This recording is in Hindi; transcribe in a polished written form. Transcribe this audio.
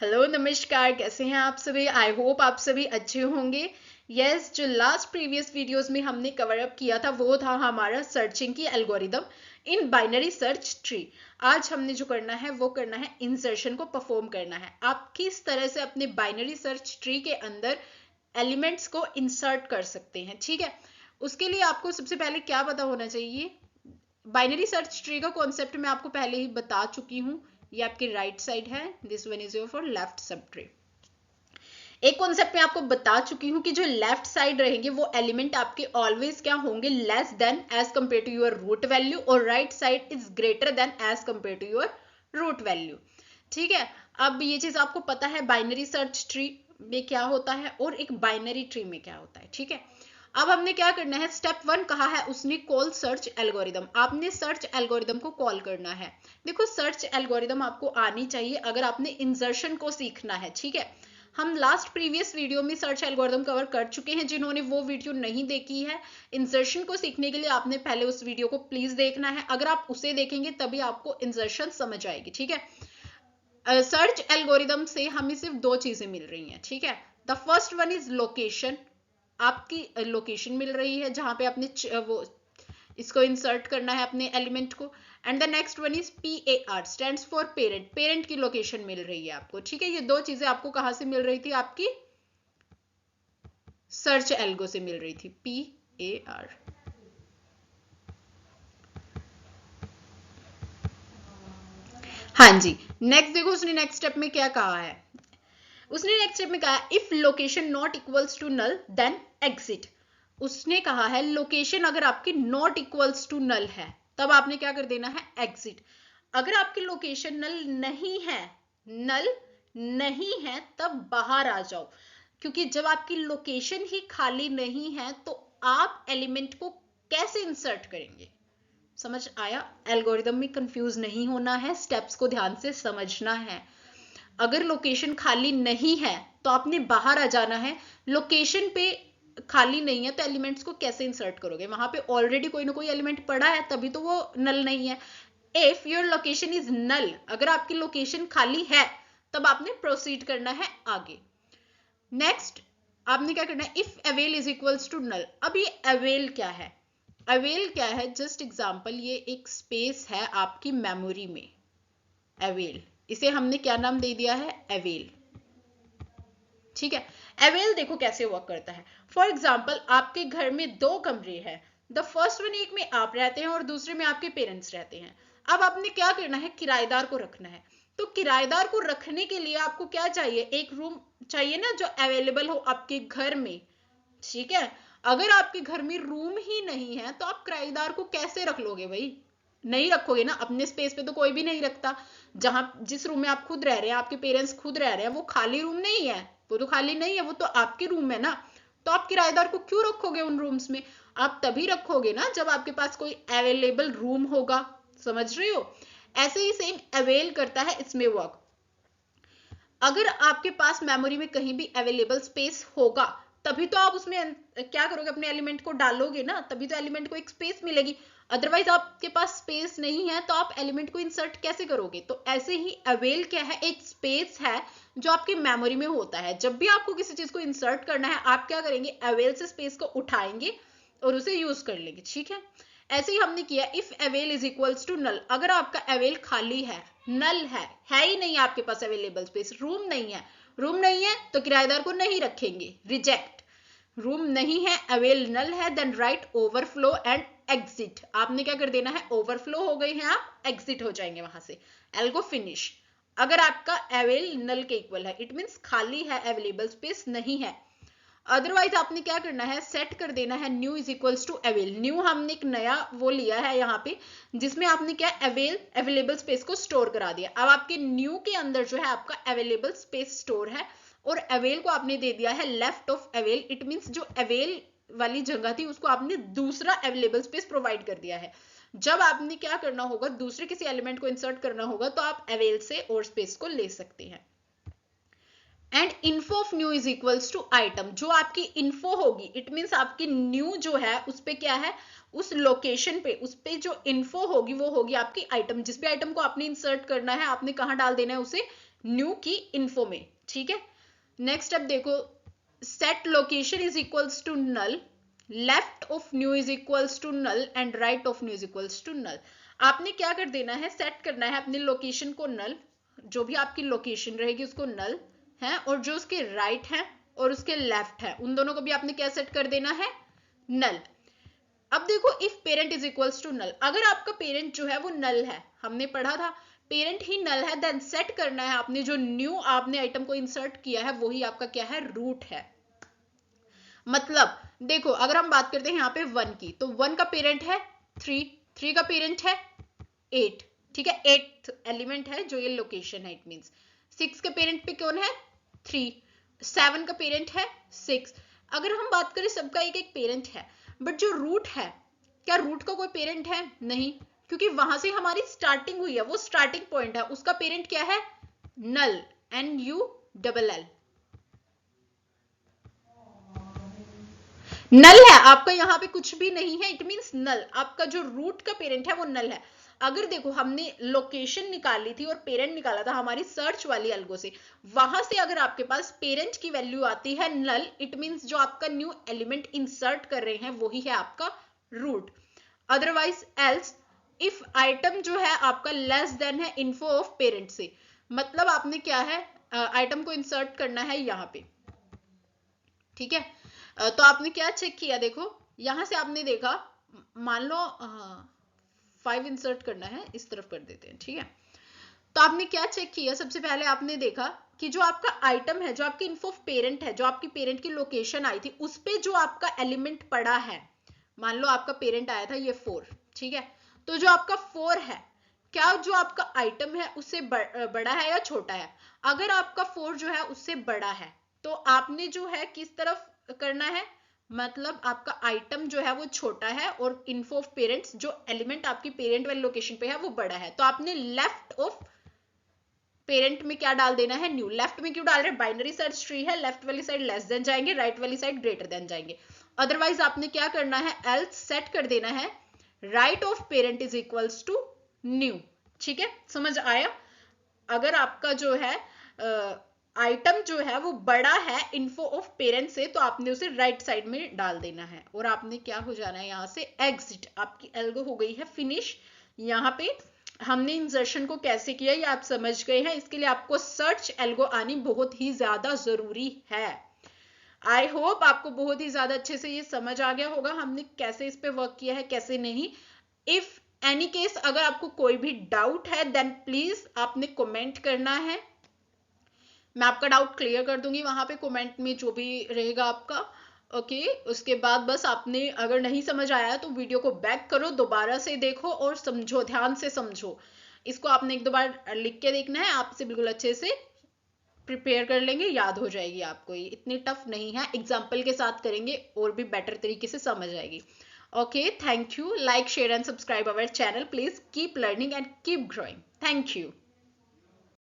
हेलो नमस्कार, कैसे हैं आप सभी। आई होप आप सभी अच्छे होंगे। यस, जो लास्ट प्रीवियस वीडियोस में हमने कवर अप किया था वो था हमारा सर्चिंग की algorithm in binary search tree. आज हमने जो करना है वो करना है इंसर्शन को परफॉर्म करना है। आप किस तरह से अपने बाइनरी सर्च ट्री के अंदर एलिमेंट्स को इंसर्ट कर सकते हैं, ठीक है। उसके लिए आपको सबसे पहले क्या पता होना चाहिए। बाइनरी सर्च ट्री का कॉन्सेप्ट मैं आपको पहले ही बता चुकी हूं। ये आपकी राइट साइड है, this one is your for left sub tree. एक कॉन्सेप्ट मैं आपको बता चुकी हूं कि जो लेफ्ट साइड रहेंगे वो एलिमेंट आपके ऑलवेज क्या होंगे, less than as compare to your root value, और right side is greater than as compare to your root value, ठीक है। अब ये चीज आपको पता है बाइनरी सर्च ट्री में क्या होता है और एक बाइनरी ट्री में क्या होता है, ठीक है। अब हमने क्या करना है, स्टेप 1 कहा है उसने कॉल सर्च एल्गोरिदम। आपने सर्च एल्गोरिदम को कॉल करना है। देखो, सर्च एल्गोरिदम आपको आनी चाहिए अगर आपने इंसर्शन को सीखना है, ठीक है। हम लास्ट प्रीवियस वीडियो में सर्च एल्गोरिदम कवर कर चुके हैं। जिन्होंने वो वीडियो नहीं देखी है इंसर्शन को सीखने के लिए, आपने पहले उस वीडियो को प्लीज देखना है। अगर आप उसे देखेंगे तभी आपको इंसर्शन समझ आएगी, ठीक है। सर्च एल्गोरिदम से हमें सिर्फ दो चीजें मिल रही हैं, ठीक है। The first one is location. आपकी लोकेशन मिल रही है जहां पे आपने वो इसको इंसर्ट करना है अपने एलिमेंट को। And the next one is PAR, stands for parent. Parent की लोकेशन मिल रही है आपको, ठीक है। ये दो चीजें आपको कहां से मिल रही थी, आपकी सर्च एल्गो से मिल रही थी, PAR। हाँ जी, नेक्स्ट देखो उसने नेक्स्ट स्टेप में क्या कहा है। उसने नेक्स्ट स्टेप में कहा if location not equals to null then exit. उसने कहा है लोकेशन अगर आपकी नॉट इक्वल्स टू नल है तब आपने क्या कर देना है, एग्जिट। अगर आपकी लोकेशन नल नहीं है तब बाहर आ जाओ, क्योंकि जब आपकी लोकेशन ही खाली नहीं है तो आप एलिमेंट को कैसे इंसर्ट करेंगे। समझ आया। एल्गोरिदम में कंफ्यूज नहीं होना है, स्टेप्स को ध्यान से समझना है। अगर लोकेशन खाली नहीं है तो आपने बाहर आ जाना है। लोकेशन पे खाली नहीं है तो एलिमेंट्स को कैसे इंसर्ट करोगे, वहां पे ऑलरेडी कोई ना कोई एलिमेंट पड़ा है तभी तो वो नल नहीं है। If your location is null, अगर आपकी लोकेशन खाली है तब आपने प्रोसीड करना है आगे। नेक्स्ट आपने क्या करना है, if avail is equals to null. अब ये अवेल क्या है, अवेल क्या है, जस्ट एग्जांपल, ये एक स्पेस है आपकी मेमोरी में। अवेल, इसे हमने क्या नाम दे दिया है, अवेल, ठीक है। अवेल देखो कैसे वर्क करता है। फॉर एग्जाम्पल आपके घर में दो कमरे हैं। द फर्स्ट वन, एक में आप रहते हैं और दूसरे में आपके पेरेंट्स रहते हैं। अब आपने क्या करना है, किराएदार को रखना है। तो किराएदार को रखने के लिए आपको क्या चाहिए, एक रूम चाहिए ना जो अवेलेबल हो आपके घर में, ठीक है। अगर आपके घर में रूम ही नहीं है तो आप किराएदार को कैसे रख लोगे भाई, नहीं रखोगे ना। अपने स्पेस पे तो कोई भी नहीं रखता। जहां जिस रूम में आप खुद रह रहे हैं, आपके पेरेंट्स खुद रह रहे हैं, वो खाली रूम नहीं है, वो तो खाली नहीं है, वो तो आपके रूम है ना। तो आप किराएदार को क्यों रखोगे उन रूम्स में, आप तभी रखोगे ना जब आपके पास कोई अवेलेबल रूम होगा। समझ रहे हो। ऐसे ही सेम अवेल करता है इसमें वर्क। अगर आपके पास मेमोरी में कहीं भी अवेलेबल स्पेस होगा तभी तो आप उसमें क्या करोगे, अपने एलिमेंट को डालोगे ना, तभी तो एलिमेंट को एक स्पेस मिलेगी। अदरवाइज आपके पास स्पेस नहीं है तो आप एलिमेंट को इंसर्ट कैसे करोगे। तो ऐसे ही अवेल क्या है, एक स्पेस है जो आपकी मेमोरी में होता है। जब भी आपको किसी चीज को इंसर्ट करना है आप क्या करेंगे, अवेल से स्पेस को उठाएंगे और उसे यूज कर लेंगे, ठीक है। ऐसे ही हमने किया if avail is equals to null. अगर आपका अवेल खाली है, नल है ही नहीं आपके पास अवेलेबल स्पेस, रूम नहीं है, रूम नहीं है तो किराएदार को नहीं रखेंगे, रिजेक्ट। रूम नहीं है, अवेल नल है, then right overflow and exit. आपने क्या कर देना है, ओवरफ्लो हो गई है आप, एग्जिट हो जाएंगे वहां से, एल्गो फिनिश। अगर आपका अवेल नल के इक्वल है इट मींस खाली है, अवेलेबल स्पेस नहीं है। अदरवाइज आपने क्या करना है, सेट कर देना है new is equals to avail. New हमने एक नया वो लिया है यहाँ पे जिसमें आपने क्या अवेल अवेलेबल स्पेस को स्टोर करा दिया। अब आपके न्यू के अंदर जो है आपका अवेलेबल स्पेस स्टोर है और अवेल को आपने दे दिया है left of avail. It means जो अवेल वाली जगह थी उसको आपने दूसरा अवेलेबल स्पेस प्रोवाइड कर दिया है। जब आपने क्या करना होगा, दूसरे किसी एलिमेंट को इंसर्ट करना होगा तो आप अवेल से और स्पेस को ले सकते हैं। And info of new is equals to item. जो आपकी इन्फो होगी इट मीन्स आपकी न्यू जो है उस पे क्या है, उस लोकेशन पे उस पे जो इन्फो होगी वो होगी आपकी आइटम। जिस भी आइटम को आपने इंसर्ट करना है आपने कहाँ डाल देना है, उसे न्यू की इन्फो में, ठीक है। नेक्स्ट स्टेप देखो, set location is equals to null, left of new is equals to null and right of new is equals to null. आपने क्या कर देना है, सेट करना है अपनी लोकेशन को नल, जो भी आपकी लोकेशन रहेगी उसको नल है, और जो उसके राइट है और उसके लेफ्ट है उन दोनों को भी आपने क्या सेट कर देना है, नल। अब देखो, if parent is equals to null, अगर आपका पेरेंट जो है वो नल है, हमने पढ़ा था पेरेंट ही नल है, देन सेट करना है आपने जो न्यू आपने आइटम को इंसर्ट किया है वही आपका क्या है, रूट है। मतलब देखो, अगर हम बात करते हैं यहाँ पे 1 की, तो 1 का पेरेंट है 3, 3 का पेरेंट है 8, ठीक है, 8th एलिमेंट है जो ये लोकेशन है, इट मींस 6 के पेरेंट पे कौन है, 3, 7 का पेरेंट है 6। अगर हम बात करें सबका एक एक पेरेंट है, बट जो रूट है, क्या रूट का कोई पेरेंट है, नहीं, क्योंकि वहां से हमारी स्टार्टिंग हुई है, वो स्टार्टिंग पॉइंट है, उसका पेरेंट क्या है, नल, NULL, नल है आपका, यहाँ पे कुछ भी नहीं है, इट मींस नल, आपका जो रूट का पेरेंट है वो नल है। अगर देखो हमने लोकेशन निकाली थी और पेरेंट निकाला था हमारी सर्च वाली एल्गो से, वहां से अगर आपके पास पेरेंट की वैल्यू आती है नल, इट मींस जो आपका न्यू एलिमेंट इंसर्ट कर रहे हैं वही है आपका root. Otherwise else, if item जो है आपका लेस देन है इन्फो ऑफ पेरेंट से, मतलब आपने क्या है, आइटम को इंसर्ट करना है यहाँ पे, ठीक है। तो आपने क्या चेक किया, देखो यहां से आपने देखा, मान लो 5 इंसर्ट करना है, इस तरफ कर देते हैं, ठीक है। तो आपने क्या चेक किया, सबसे पहले आपने देखा कि जो आपका आइटम है, जो आपकी इन्फो ऑफ पेरेंट है, जो आपकी पेरेंट की लोकेशन आई थी, उस पे जो आपका एलिमेंट पड़ा है, मान लो आपका पेरेंट आया था ये 4, ठीक है, तो जो आपका 4 है, क्या जो आपका आइटम है उससे बड़ा है या छोटा है। अगर आपका 4 जो है उससे बड़ा है, तो आपने जो है किस तरफ करना है, मतलब आपका आइटम जो है वो छोटा है और इन्फो ऑफ पेरेंट्स, जो एलिमेंट आपकी पेरेंट वाली लोकेशन पे है वो बड़ा है, तो आपने लेफ्ट ऑफ पेरेंट में क्या डाल देना है, न्यू। लेफ्ट में क्यों डाल रहे हैं, बाइनरी सर्च ट्री है, लेफ्ट वाली साइड लेस देन जाएंगे, राइट वाली साइड ग्रेटर देन जाएंगे। अदरवाइज आपने क्या करना है, एल्स सेट कर देना है right of parent is equals to new, ठीक है, समझ आया। अगर आपका जो है आइटम जो है वो बड़ा है इन्फो ऑफ पेरेंट से, तो आपने उसे राइट साइड में डाल देना है, और आपने क्या हो जाना है, यहाँ से एग्जिट, आपकी एल्गो हो गई है फिनिश। यहाँ पे हमने इंसर्शन को कैसे किया ये आप समझ गए हैं, इसके लिए आपको सर्च एल्गो आनी बहुत ही ज्यादा जरूरी है। आई होप आपको बहुत ही ज्यादा अच्छे से ये समझ आ गया होगा हमने कैसे इस पे वर्क किया है, कैसे नहीं। इफ एनी केस अगर आपको कोई भी डाउट है, देन प्लीज आपने कमेंट करना है, मैं आपका डाउट क्लियर कर दूंगी वहां पे कमेंट में जो भी रहेगा आपका, ओके। उसके बाद बस आपने अगर नहीं समझ आया तो वीडियो को बैक करो, दोबारा से देखो और समझो, ध्यान से समझो। इसको आपने एक दो बार लिख के देखना है, आपसे बिल्कुल अच्छे से प्रिपेयर कर लेंगे, याद हो जाएगी आपको, ये इतनी टफ नहीं है, एग्जाम्पल के साथ करेंगे और भी बेटर तरीके से समझ आएगी। Okay, thank you, like share and subscribe our channel, please keep learning and keep growing, thank you.